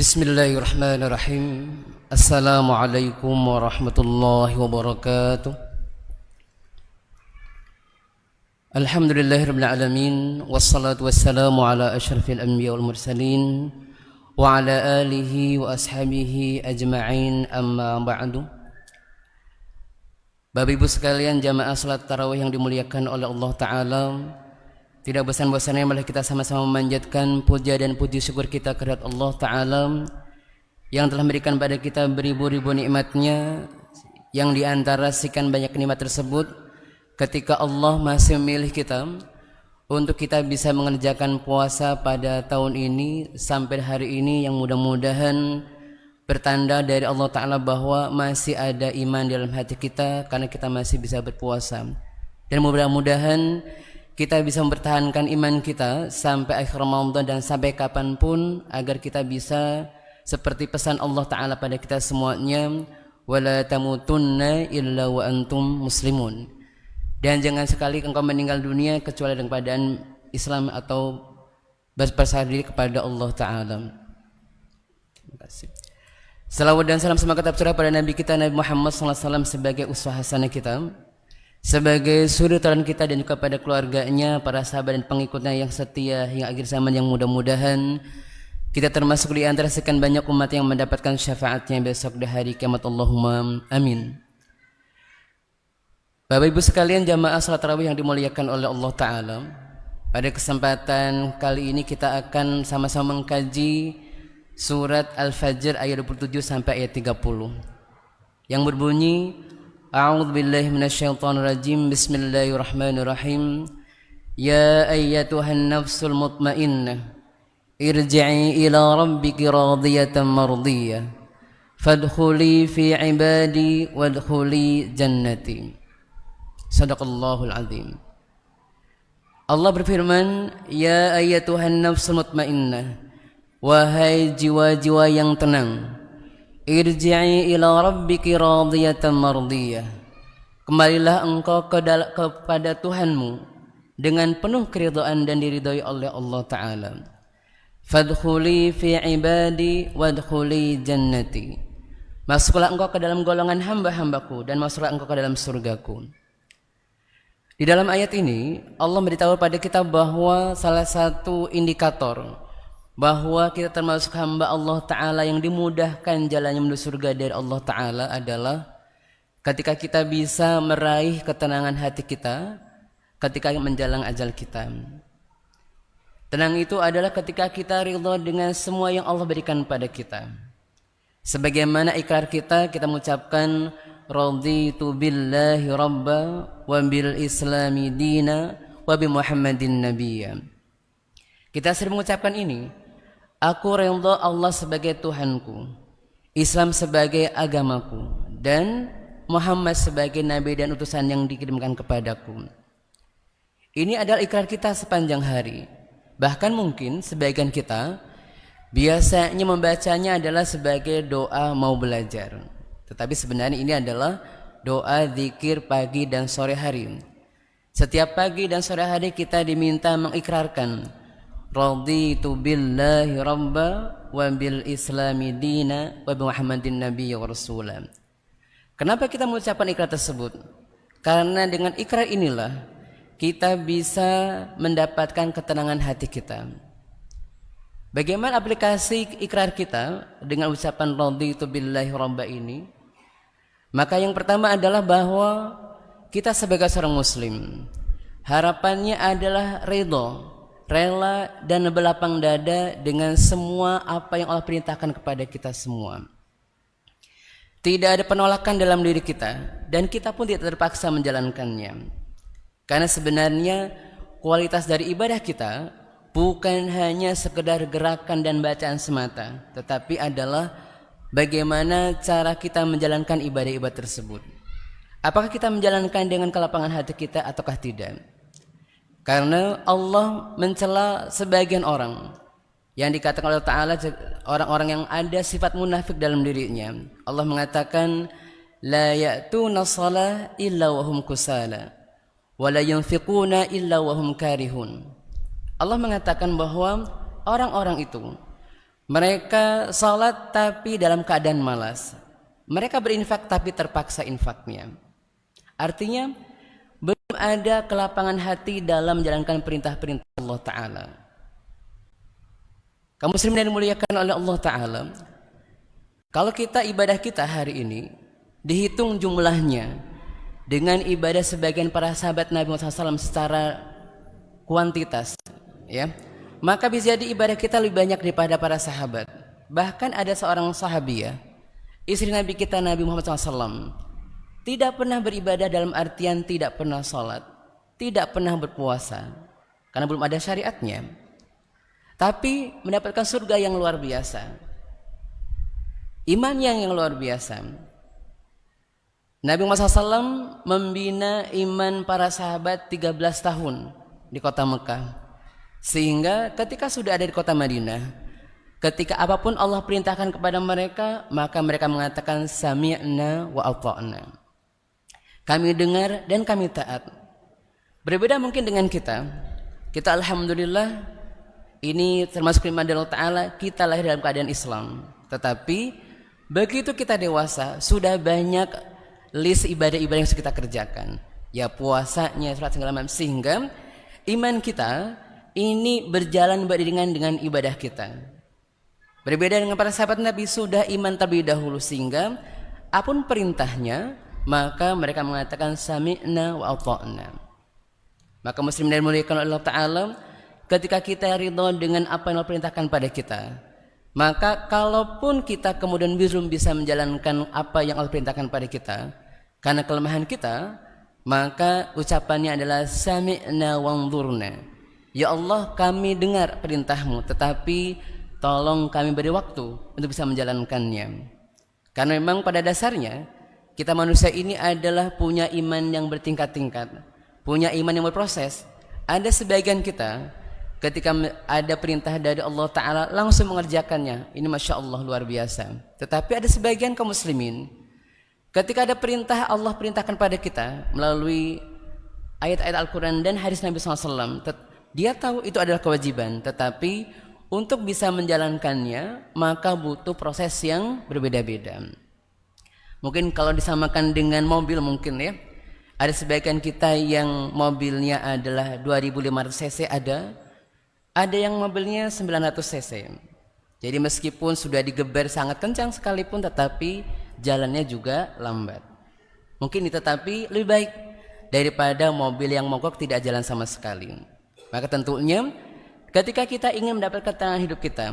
Bismillahirrahmanirrahim. Assalamualaikum warahmatullahi wabarakatuh. Alhamdulillahirabbil alamin wassalatu wassalamu ala asyrafil anbiya wal mursalin wa ala alihi wa ashabihi ajma'in, amma ba'du. Bapak Ibu sekalian, jamaah salat tarawih yang dimuliakan oleh Allah Ta'ala, tidak bosan-bosannya malah kita sama-sama memanjatkan puja dan puji syukur kita kehadirat Allah Ta'ala yang telah memberikan pada kita beribu-ribu nikmatnya, yang diantara sekian banyak nikmat tersebut ketika Allah masih memilih kita untuk kita bisa mengerjakan puasa pada tahun ini sampai hari ini, yang mudah-mudahan bertanda dari Allah Ta'ala bahwa masih ada iman dalam hati kita karena kita masih bisa berpuasa, dan mudah-mudahan kita bisa mempertahankan iman kita sampai akhir Ramadan dan sampai kapanpun, agar kita bisa seperti pesan Allah Ta'ala pada kita semuanya, wala tamutunna illa wa antum muslimun, dan jangan sekali engkau meninggal dunia kecuali dalam keadaan Islam atau berserah diri kepada Allah Ta'ala. Terima kasih. Salawat dan salam semoga tetap tercurah pada Nabi kita Nabi Muhammad SAW sebagai uswah hasanah kita, sebagai suri teladan kita, dan juga pada keluarganya, para sahabat dan pengikutnya yang setia hingga akhir zaman, yang mudah-mudahan kita termasuk di antara sekian banyak umat yang mendapatkan syafaatnya besok di hari kiamat. Allahumma amin. Bapak Ibu sekalian, jamaah salat tarawih yang dimuliakan oleh Allah Ta'ala, pada kesempatan kali ini kita akan sama-sama mengkaji surat Al-Fajr ayat 27 sampai ayat 30 yang berbunyi, A'udzu billahi minasyaitonir rajim. Bismillahirrahmanirrahim. Ya ayyatuhan nafsul mutmainnah, irji'i ila rabbiki radiyatan mardiyah, fadkhuli fi ibadi wadkhuli jannati. Shadaqallahul azim. Allah berfirman, ya ayyatuhan nafsul mutmainnah, wahai jiwa-jiwa yang tenang, irji'i ila rabbiki radiyatan mardiyah, kembalilah engkau kepada Tuhanmu dengan penuh keridhaan dan diridhoi oleh Allah Ta'ala. Fadkhuli fi ibadi wadkhuli jannati, masuklah engkau ke dalam golongan hamba-hambaku dan masuklah engkau ke dalam surgaku. Di dalam ayat ini Allah memberitahu pada kita bahwa salah satu indikator bahwa kita termasuk hamba Allah Ta'ala yang dimudahkan jalannya menuju surga dari Allah Ta'ala adalah ketika kita bisa meraih ketenangan hati kita ketika menjelang ajal kita. Tenang itu adalah ketika kita ridha dengan semua yang Allah berikan pada kita. Sebagaimana ikrar kita mengucapkan raditu billahi rabba wa bil islami dina wa bi muhammadin nabiyya. Kita sering mengucapkan ini, aku ridha Allah sebagai Tuhanku, Islam sebagai agamaku, dan Muhammad sebagai nabi dan utusan yang dikirimkan kepadaku. Ini adalah ikrar kita sepanjang hari. Bahkan mungkin sebagian kita biasanya membacanya adalah sebagai doa mau belajar, tetapi sebenarnya ini adalah doa zikir pagi dan sore hari. Setiap pagi dan sore hari kita diminta mengikrarkan raditu billahi rabba wa bil islami dina wa bi muhammadin nabiyya wa rasulah. Kenapa kita mengucapkan ikrar tersebut? Karena dengan ikrar inilah kita bisa mendapatkan ketenangan hati kita. Bagaimana aplikasi ikrar kita dengan ucapan raditu billahi rabba ini? Maka yang pertama adalah bahwa kita sebagai seorang muslim, harapannya adalah ridha, rela dan berlapang dada dengan semua apa yang Allah perintahkan kepada kita semua. Tidak ada penolakan dalam diri kita, dan kita pun tidak terpaksa menjalankannya. Karena sebenarnya kualitas dari ibadah kita bukan hanya sekedar gerakan dan bacaan semata, tetapi adalah bagaimana cara kita menjalankan ibadah-ibadah tersebut. Apakah kita menjalankan dengan kelapangan hati kita ataukah tidak? Karena Allah mencela sebagian orang yang dikatakan oleh Ta'ala orang-orang yang ada sifat munafik dalam dirinya. Allah mengatakan, la ya'tuna shalah illa wahum kusala wa la yunfiquna illa wahum karihun. Allah mengatakan bahwa orang-orang itu Mereka salat tapi dalam keadaan malas. Mereka berinfak tapi terpaksa infaknya. Artinya belum ada kelapangan hati dalam menjalankan perintah-perintah Allah Ta'ala. Kaum muslimin yang dimuliakan oleh Allah Ta'ala, kalau kita ibadah kita hari ini dihitung jumlahnya dengan ibadah sebagian para sahabat Nabi Muhammad SAW secara kuantitas, ya, maka bisa jadi ibadah kita lebih banyak daripada para sahabat. Bahkan ada seorang sahabiah, istri Nabi kita Nabi Muhammad SAW, tidak pernah beribadah dalam artian tidak pernah sholat, tidak pernah berpuasa, karena belum ada syariatnya, tapi mendapatkan surga yang luar biasa, iman yang luar biasa. Nabi Muhammad SAW membina iman para sahabat 13 tahun di kota Mekah, sehingga ketika sudah ada di kota Madinah, ketika apapun Allah perintahkan kepada mereka, maka mereka mengatakan sami'na wa ata'na, kami dengar dan kami taat. Berbeda mungkin dengan kita alhamdulillah ini termasuk iman dari Allah Ta'ala, kita lahir dalam keadaan Islam, tetapi begitu kita dewasa sudah banyak list ibadah-ibadah yang harus kita kerjakan, ya puasanya, sholat segala macam, sehingga iman kita ini berjalan beriringan dengan ibadah kita. Berbeda dengan para sahabat Nabi, sudah iman terlebih dahulu, sehingga apapun perintahnya maka mereka mengatakan sami'na wa ata'na. Maka muslim dan muliakan Allah Ta'ala, ketika kita ridho dengan apa yang Allah perintahkan pada kita, maka kalaupun kita kemudian belum bisa menjalankan apa yang Allah perintahkan pada kita karena kelemahan kita, maka ucapannya adalah sami'na wanzurna, ya Allah kami dengar perintahmu, tetapi tolong kami beri waktu untuk bisa menjalankannya. Karena memang pada dasarnya kita manusia ini adalah punya iman yang bertingkat-tingkat, punya iman yang berproses. Ada sebagian kita ketika ada perintah dari Allah Ta'ala langsung mengerjakannya, ini Masya Allah luar biasa. Tetapi ada sebagian kaum muslimin, ketika ada perintah Allah perintahkan pada kita melalui ayat-ayat Al-Quran dan hadis Nabi SAW, dia tahu itu adalah kewajiban, tetapi untuk bisa menjalankannya maka butuh proses yang berbeda-beda. Mungkin kalau disamakan dengan mobil, mungkin ya, ada sebagian kita yang mobilnya adalah 2500 cc, ada yang mobilnya 900 cc. Jadi meskipun sudah digeber sangat kencang sekalipun, tetapi jalannya juga lambat. Mungkin tetapi lebih baik daripada mobil yang mogok tidak jalan sama sekali. Maka tentunya ketika kita ingin mendapatkan ketenangan hidup kita,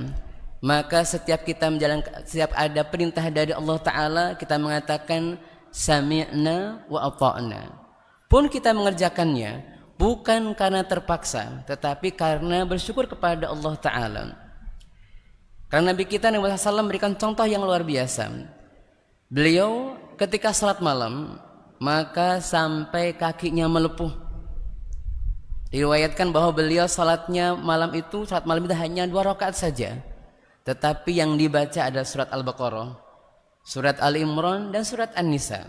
maka setiap kita menjalankan, setiap ada perintah dari Allah Ta'ala, kita mengatakan sami'na wa ata'na. Pun kita mengerjakannya bukan karena terpaksa, tetapi karena bersyukur kepada Allah Ta'ala. Karena Nabi kita Nabi SAW memberikan contoh yang luar biasa. Beliau ketika salat malam maka sampai kakinya melepuh. Diriwayatkan bahwa beliau salatnya malam itu, salat malam itu hanya 2 rakaat saja, tetapi yang dibaca adalah surat Al-Baqarah, surat Ali Imran dan surat An-Nisa,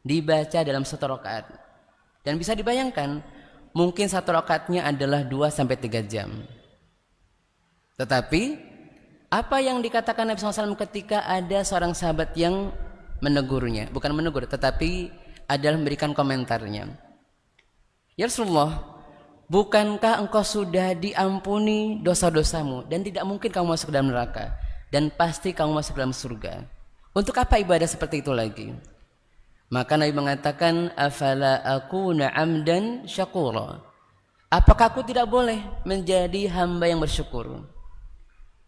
dibaca dalam 1 rakaat. Dan bisa dibayangkan mungkin 1 rakaatnya adalah 2-3 jam. Tetapi apa yang dikatakan Nabi SAW ketika ada seorang sahabat yang menegurnya, bukan menegur tetapi adalah memberikan komentarnya, ya Rasulullah, bukankah engkau sudah diampuni dosa-dosamu dan tidak mungkin kamu masuk dalam neraka dan pasti kamu masuk dalam surga, untuk apa ibadah seperti itu lagi? Maka Nabi mengatakan, afala akuna amdan syakura, apakah aku tidak boleh menjadi hamba yang bersyukur?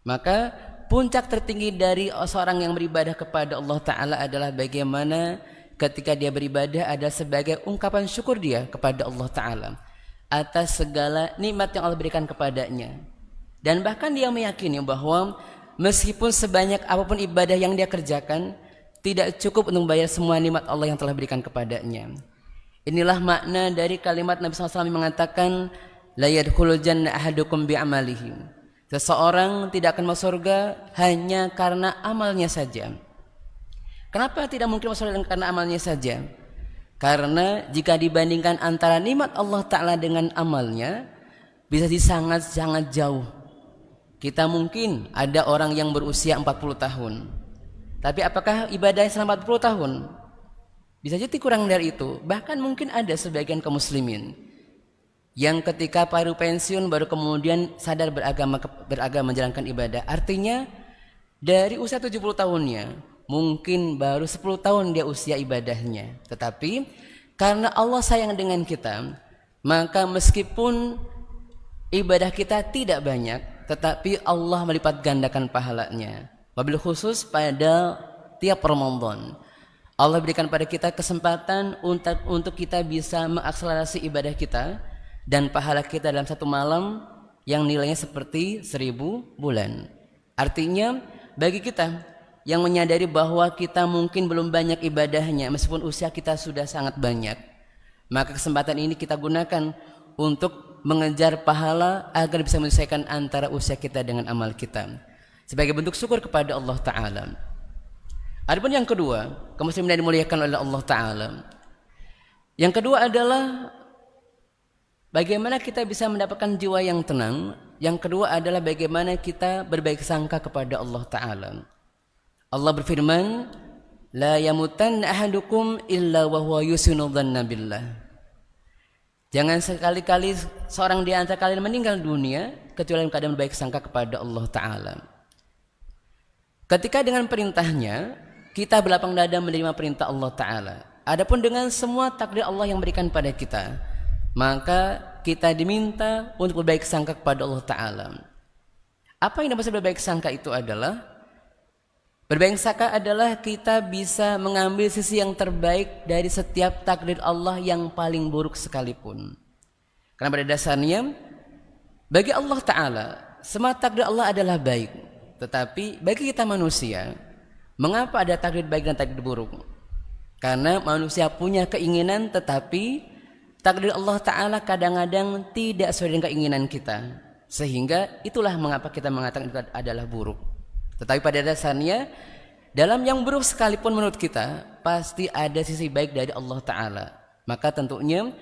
Maka puncak tertinggi dari seorang yang beribadah kepada Allah Ta'ala adalah bagaimana ketika dia beribadah adalah sebagai ungkapan syukur dia kepada Allah Ta'ala atas segala nikmat yang Allah berikan kepadanya. Dan bahkan dia meyakini bahwa meskipun sebanyak apapun ibadah yang dia kerjakan, tidak cukup untuk membayar semua nikmat Allah yang telah berikan kepadanya. Inilah makna dari kalimat Nabi SAW mengatakan, la yadkhulul jannah ahadukum bi'amalihi, seseorang tidak akan masuk surga hanya karena amalnya saja. Kenapa tidak mungkin masuk surga karena amalnya saja? Karena jika dibandingkan antara nikmat Allah Ta'ala dengan amalnya, bisa sangat-sangat jauh. Kita mungkin ada orang yang berusia 40 tahun. Tapi apakah ibadahnya selama 40 tahun? Bisa jadi kurang dari itu. Bahkan mungkin ada sebagian kaum muslimin yang ketika baru pensiun baru kemudian sadar beragama menjalankan ibadah. Artinya dari usia 70 tahunnya mungkin baru 10 tahun dia usia ibadahnya. Tetapi karena Allah sayang dengan kita, maka meskipun ibadah kita tidak banyak, tetapi Allah melipat gandakan pahalanya. Wabil khusus pada tiap Ramadan, Allah berikan pada kita kesempatan untuk kita bisa mengakselerasi ibadah kita dan pahala kita dalam satu malam yang nilainya seperti 1000 bulan. Artinya bagi kita yang menyadari bahwa kita mungkin belum banyak ibadahnya meskipun usia kita sudah sangat banyak, maka kesempatan ini kita gunakan untuk mengejar pahala agar bisa menyelesaikan antara usia kita dengan amal kita sebagai bentuk syukur kepada Allah Ta'ala. Adapun yang kedua, kaum muslimin yang dimuliakan oleh Allah Ta'ala, yang kedua adalah bagaimana kita bisa mendapatkan jiwa yang tenang. Yang kedua adalah bagaimana kita berbaik sangka kepada Allah Ta'ala. Allah berfirman, la yamutanna ahadukum illa wa huwa yusinu dhanna billah. Jangan sekali-kali seorang di antara kalian meninggal dunia kecuali dalam keadaan berbaik sangka kepada Allah Ta'ala. Ketika dengan perintahnya kita berlapang dada menerima perintah Allah Ta'ala. Adapun dengan semua takdir Allah yang berikan pada kita, maka kita diminta untuk berbaik sangka kepada Allah Ta'ala. Apa yang dimaksud berbaik sangka itu adalah, berbaik sangka adalah kita bisa mengambil sisi yang terbaik dari setiap takdir Allah yang paling buruk sekalipun. Karena pada dasarnya bagi Allah Ta'ala semua takdir Allah adalah baik. Tetapi bagi kita manusia, mengapa ada takdir baik dan takdir buruk? Karena manusia punya keinginan, tetapi takdir Allah Ta'ala kadang-kadang tidak sesuai dengan keinginan kita. Sehingga itulah mengapa kita mengatakan itu adalah buruk. Tetapi pada dasarnya dalam yang buruk sekalipun menurut kita pasti ada sisi baik dari Allah Ta'ala. Maka tentunya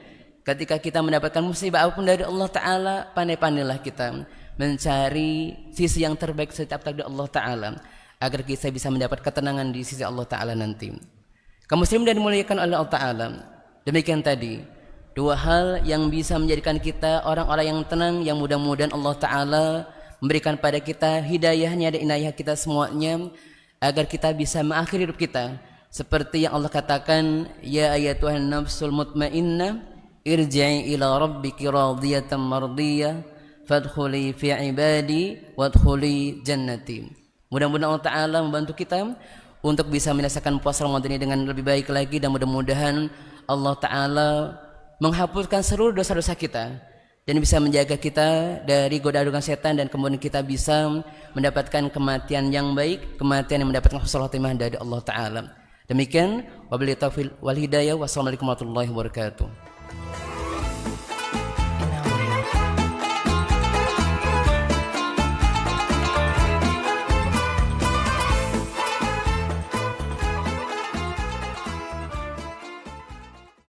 ketika kita mendapatkan musibah apapun dari Allah Ta'ala, pandai-pandailah kita mencari sisi yang terbaik setiap takdir Allah Ta'ala agar kita bisa mendapat ketenangan di sisi Allah Ta'ala nanti. Kaum muslimin dan dimuliakan oleh Allah Ta'ala, demikian tadi dua hal yang bisa menjadikan kita orang-orang yang tenang, yang mudah-mudahan Allah Ta'ala memberikan pada kita hidayahnya dan inayah kita semuanya agar kita bisa mengakhiri hidup kita seperti yang Allah katakan, ya ayyatuhan nafsul mutmainnah irji'i ila rabbiki radiyatan mardiyah fadkhuli fi ibadi wadkhuli jannati. Mudah-mudahan Allah Ta'ala membantu kita untuk bisa menyelesaikan puasa Ramadan ini dengan lebih baik lagi, dan mudah-mudahan Allah Ta'ala menghapuskan seluruh dosa-dosa kita dan bisa menjaga kita dari godaan setan, dan kemudian kita bisa mendapatkan kematian yang baik, kematian yang mendapatkan husnul khotimah dari Allah Ta'ala. Demikian wabillahi taufiq wal hidayah. Wassalamualaikum warahmatullahi wabarakatuh.